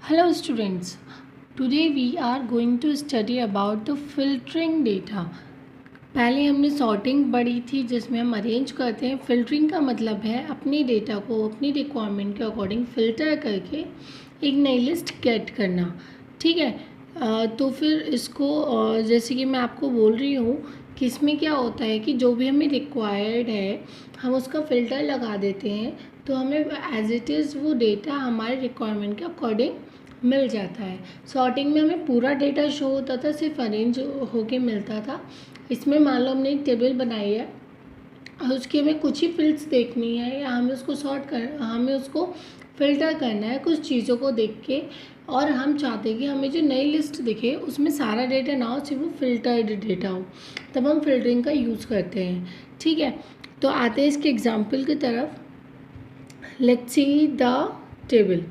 Hello students, today we are going to study about the filtering data. पहले हमने sorting पढ़ी थी जिसमें हम अरेंज करते हैं। फिल्टरिंग का मतलब है अपने डेटा को अपनी रिक्वायरमेंट के अकॉर्डिंग फ़िल्टर करके एक नई लिस्ट गेट करना। ठीक है, तो फिर इसको जैसे कि मैं आपको बोल रही हूँ कि इसमें क्या होता है कि जो भी हमें रिक्वायर्ड है हम उसका फ़िल्टर लगा देते हैं तो हमें एज इट इज़ वो डेटा हमारे रिक्वायरमेंट के अकॉर्डिंग मिल जाता है। सॉर्टिंग में हमें पूरा डेटा शो होता था, सिर्फ अरेंज होके मिलता था। इसमें मान लो हमने एक टेबल बनाई है और उसकी हमें कुछ ही फील्ड्स देखनी है या हमें उसको फ़िल्टर करना है कुछ चीज़ों को देख के, और हम चाहते हैं कि हमें जो नई लिस्ट दिखे उसमें सारा डेटा ना हो, सिर्फ वो फ़िल्टर्ड डेटा हो, तब हम फिल्टरिंग का यूज़ करते हैं। ठीक है, तो आते हैं इसके एग्जाम्पल की तरफ। Let's see the table.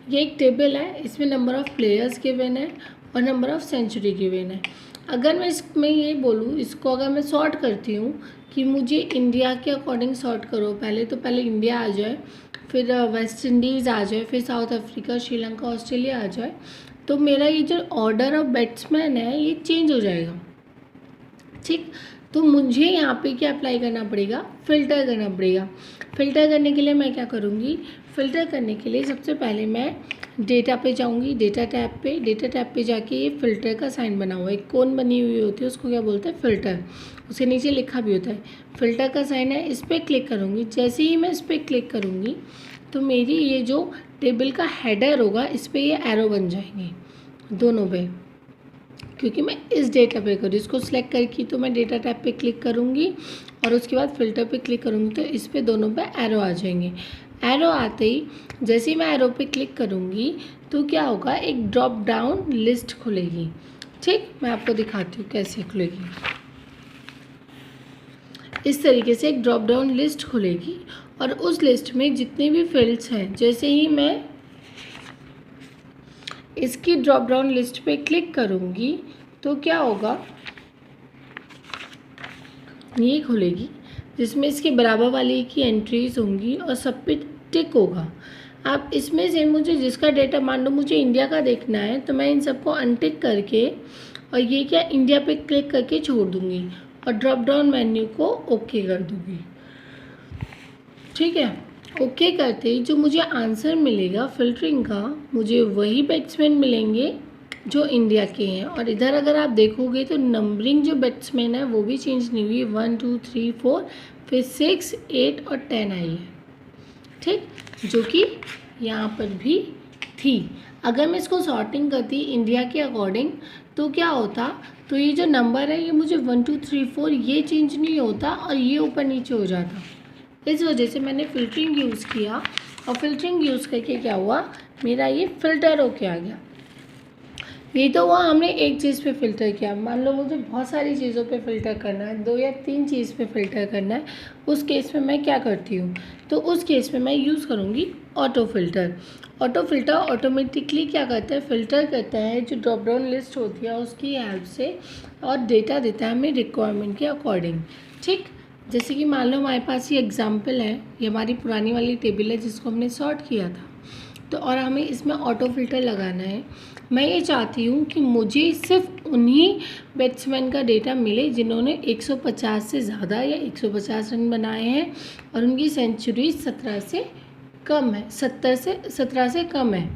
ये एक टेबल है, इसमें नंबर ऑफ़ प्लेयर्स गिवन है और नंबर ऑफ़ सेंचुरी गिवन है। अगर मैं इसमें ये बोलूँ, इसको अगर मैं सॉर्ट करती हूँ कि मुझे इंडिया के अकॉर्डिंग सॉर्ट करो, पहले इंडिया आ जाए, फिर वेस्ट इंडीज़ आ जाए, फिर साउथ अफ्रीका, श्रीलंका, ऑस्ट्रेलिया आ जाए, तो मेरा ये जो ऑर्डर ऑफ बैट्समैन है ये चेंज हो जाएगा। ठीक, तो मुझे यहाँ पे क्या अप्लाई करना पड़ेगा, फ़िल्टर करना पड़ेगा। फ़िल्टर करने के लिए मैं क्या करूँगी, फ़िल्टर करने के लिए सबसे पहले मैं डेटा पे जाऊँगी, डेटा टैब पे जाके ये फ़िल्टर का साइन बना हुआ है, एक कोन बनी हुई होती है, उसको क्या बोलते हैं, फ़िल्टर। उसके नीचे लिखा भी होता है फ़िल्टर का साइन है, इस पर क्लिक करूँगी। जैसे ही मैं इस पर क्लिक करूँगी तो मेरी ये जो टेबल का हेडर होगा इस पर ये एरो बन जाएंगे दोनों पे, क्योंकि मैं इस डेटा पे करूँ। इसको सिलेक्ट करके तो मैं डेटा टैब पे क्लिक करूँगी और उसके बाद फ़िल्टर पे क्लिक करूँगी तो इस पे दोनों पे एरो आ जाएंगे। एरो आते ही जैसे ही मैं एरो पे क्लिक करूँगी तो क्या होगा, एक ड्रॉप डाउन लिस्ट खुलेगी। ठीक, मैं आपको दिखाती हूँ कैसे खुलेगी। इस तरीके से एक ड्रॉप डाउन लिस्ट खुलेगी और उस लिस्ट में जितने भी फील्ड्स हैं, जैसे ही मैं इसकी ड्रॉप डाउन लिस्ट पे क्लिक करूँगी तो क्या होगा, ये खुलेगी जिसमें इसके बराबर वाली की एंट्रीज होंगी और सब पे टिक होगा। अब इसमें से मुझे जिसका डेटा, मान लो मुझे इंडिया का देखना है, तो मैं इन सबको अनटिक करके और ये क्या इंडिया पे क्लिक करके छोड़ दूँगी और ड्रॉप डाउन मेन्यू को ओके कर दूँगी। ठीक है, ओके करते ही जो मुझे आंसर मिलेगा फिल्टरिंग का, मुझे वही बैट्समैन मिलेंगे जो इंडिया के हैं। और इधर अगर आप देखोगे तो नंबरिंग जो बैट्समैन है वो भी चेंज नहीं हुई, 1 2 3 4 फिर 6 8 और 10 आई है। ठीक, जो कि यहाँ पर भी थी। अगर मैं इसको सॉर्टिंग करती इंडिया के अकॉर्डिंग तो क्या होता, तो ये जो नंबर है ये मुझे 1 2 3 4 ये चेंज नहीं होता और ये ऊपर नीचे हो जाता। इस वजह से मैंने फ़िल्टरिंग यूज़ किया और फ़िल्टरिंग यूज़ करके क्या हुआ, मेरा ये फ़िल्टर होके आ गया। ये तो हुआ हमने एक चीज़ पे फ़िल्टर किया। मान लो मुझे बहुत सारी चीज़ों पे फ़िल्टर करना है, 2 या 3 चीज़ पे फ़िल्टर करना है, उस केस में मैं क्या करती हूँ, तो उस केस में मैं यूज़ करूँगी auto filter. Auto filter automatically क्या करता है, फ़िल्टर करता है जो ड्रॉप डाउन लिस्ट होती है उसकी हेल्प से और डेटा देता है हमें रिक्वायरमेंट के अकॉर्डिंग। ठीक, जैसे कि मान लो हमारे पास ये एग्जाम्पल है, ये हमारी पुरानी वाली टेबल है जिसको हमने सॉर्ट किया था, तो और हमें इसमें ऑटो फ़िल्टर लगाना है। मैं ये चाहती हूँ कि मुझे सिर्फ उन्हीं बैट्समैन का डेटा मिले जिन्होंने 150 से ज़्यादा या 150 रन बनाए हैं और उनकी सेंचुरी 17 से कम है, 17 से कम है।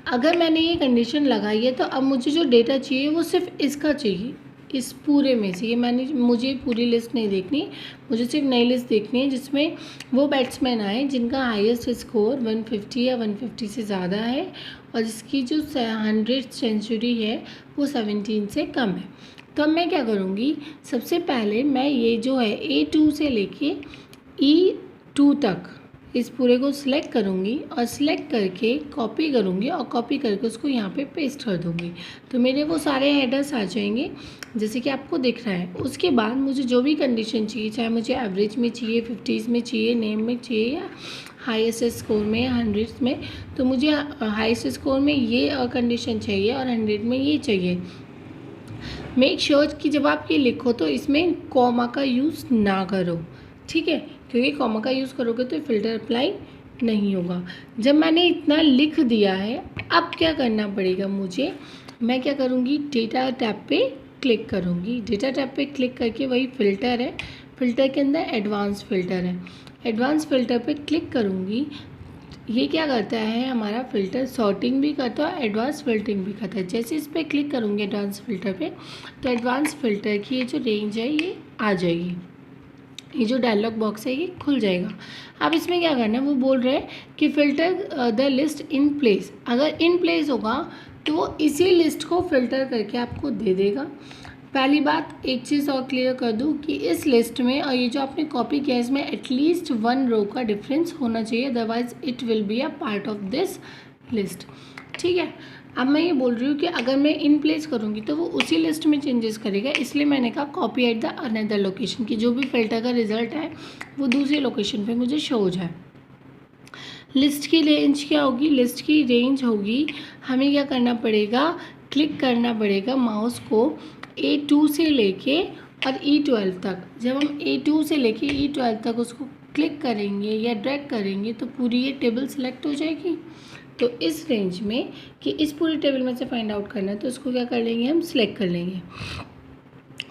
अगर मैंने ये कंडीशन लगाई है तो अब मुझे जो डेटा चाहिए वो सिर्फ इसका चाहिए, इस पूरे में से। ये मुझे पूरी लिस्ट नहीं देखनी, मुझे सिर्फ नई लिस्ट देखनी है जिसमें वो बैट्समैन आए जिनका हाईएस्ट स्कोर 150 या 150 से ज़्यादा है और जिसकी जो 100 सेंचुरी है वो 17 से कम है। तो अब मैं क्या करूँगी, सबसे पहले मैं ये जो है A2 से लेके E2 तक इस पूरे को सिलेक्ट करूँगी और सिलेक्ट करके कॉपी करूँगी और कॉपी करके उसको यहाँ पे पेस्ट कर दूँगी, तो मेरे वो सारे हेडर्स आ जाएंगे जैसे कि आपको दिख रहा है। उसके बाद मुझे जो भी कंडीशन चाहिए, चाहे मुझे एवरेज में चाहिए, 50s में चाहिए, नेम में चाहिए या हाईएस्ट स्कोर में या 100s में, तो मुझे हाईएस्ट स्कोर में ये कंडीशन चाहिए और 100 में ये चाहिए। मेक श्योर कि जब आप ये लिखो तो इसमें कॉमा का यूज़ ना करो। ठीक है, क्योंकि कॉमा का यूज़ करोगे तो फ़िल्टर अप्लाई नहीं होगा। जब मैंने इतना लिख दिया है अब क्या करना पड़ेगा मुझे, मैं क्या करूँगी, डेटा टैब पे क्लिक करूँगी। डेटा टैब पे क्लिक करके वही फ़िल्टर है, फ़िल्टर के अंदर एडवांस फ़िल्टर है, एडवांस फ़िल्टर पे क्लिक करूँगी। ये क्या करता है, हमारा फ़िल्टर सॉर्टिंग भी करता है, एडवांस फिल्टरिंग भी करता है। जैसे इस पर क्लिक करूँगी एडवांस फ़िल्टर पे, तो एडवांस फ़िल्टर की ये जो रेंज है ये आ जाएगी, ये जो डायलॉग बॉक्स है ये खुल जाएगा। अब इसमें क्या करना है, वो बोल रहे हैं कि filter the list in place. अगर इन प्लेस होगा तो वो इसी लिस्ट को फ़िल्टर करके आपको दे देगा। पहली बात एक चीज़ और क्लियर कर दूं कि इस लिस्ट में और ये जो आपने कॉपी किया है इसमें एटलीस्ट 1 रो का डिफरेंस होना चाहिए, otherwise it will be a part of this list. ठीक है, अब मैं ये बोल रही हूँ कि अगर मैं इन प्लेस करूँगी तो वो उसी लिस्ट में चेंजेस करेगा, इसलिए मैंने कहा copy at the another location की जो भी फिल्टर का रिजल्ट है वो दूसरी लोकेशन पे मुझे शो हो जाए। लिस्ट की रेंज क्या होगी, लिस्ट की रेंज होगी, हमें क्या करना पड़ेगा, क्लिक करना पड़ेगा माउस को A2 से लेके और E12 तक। जब हम A2 से लेके E12 तक उसको क्लिक करेंगे या ड्रैग करेंगे तो पूरी ये टेबल सेलेक्ट हो जाएगी। तो इस रेंज में कि इस पूरी टेबल में से फाइंड आउट करना है तो उसको क्या कर लेंगे, हम सिलेक्ट कर लेंगे।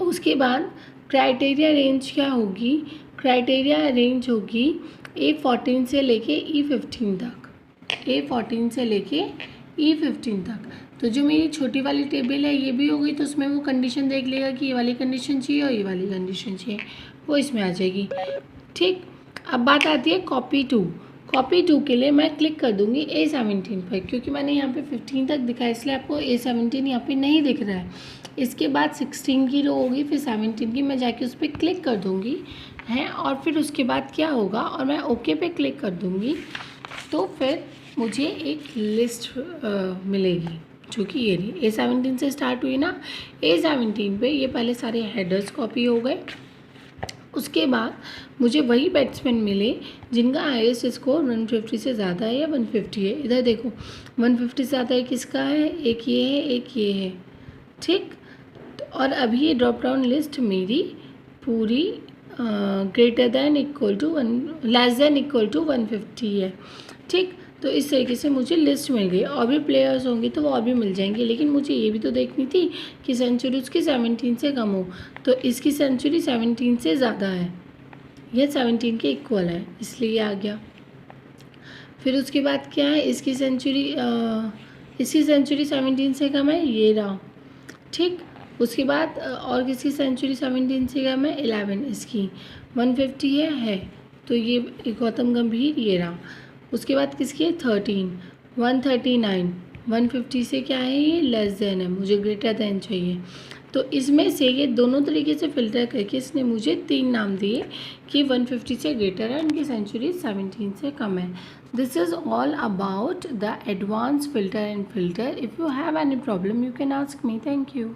उसके बाद क्राइटेरिया रेंज क्या होगी, क्राइटेरिया रेंज होगी A14 से लेके E15 तक, A14 से लेके E15 तक। तो जो मेरी छोटी वाली टेबल है ये भी हो गई, तो उसमें वो कंडीशन देख लेगा कि ये वाली कंडीशन चाहिए और ये वाली कंडीशन चाहिए, वो इसमें आ जाएगी। ठीक, अब बात आती है कॉपी टू। कॉपी टू के लिए मैं क्लिक कर दूंगी A17 पर, क्योंकि मैंने यहाँ पे 15 तक दिखाया इसलिए आपको A17 यहाँ पे नहीं दिख रहा है। इसके बाद 16 की रो होगी, फिर 17 की, मैं जाके उस पर क्लिक कर दूंगी हैं, और फिर उसके बाद क्या होगा, और मैं ओके पे क्लिक कर दूंगी तो फिर मुझे एक लिस्ट मिलेगी जो कि ये रही। A17 से स्टार्ट हुई ना, A17 पे ये पहले सारे हेडर्स कॉपी हो गए। उसके बाद मुझे वही बैट्समैन मिले जिनका हाईएस्ट स्कोर 150 से ज़्यादा है या 150 है। इधर देखो 150 से ज़्यादा है किसका है, एक ये है एक ये है। ठीक, और अभी ये ड्रॉप डाउन लिस्ट मेरी पूरी greater than equal to less than equal to 150 है। ठीक, तो इस तरीके से मुझे लिस्ट मिल गई। और भी प्लेयर्स होंगे तो वो और भी मिल जाएंगे, लेकिन मुझे ये भी तो देखनी थी कि सेंचुरी उसकी 17 से कम हो, तो इसकी सेंचुरी 17 से ज़्यादा है, यह 17 के इक्वल है इसलिए आ गया। फिर उसके बाद क्या है, इसकी सेंचुरी 17 से कम है, ये रहा। ठीक, उसके बाद और किसकी सेंचुरी 17 से कम है, 11, इसकी 150 है तो ये गौतम गंभीर ये रहा। उसके बाद किसकी है 13, 139, 150 से क्या है, ये लेस देन है, मुझे ग्रेटर देन चाहिए। तो इसमें से ये दोनों तरीके से फ़िल्टर करके इसने मुझे 3 नाम दिए कि 150 से ग्रेटर है, उनकी सेंचुरी 17 से कम है। This is all about the advance filter and filter. If you have any problem you can ask me. Thank you.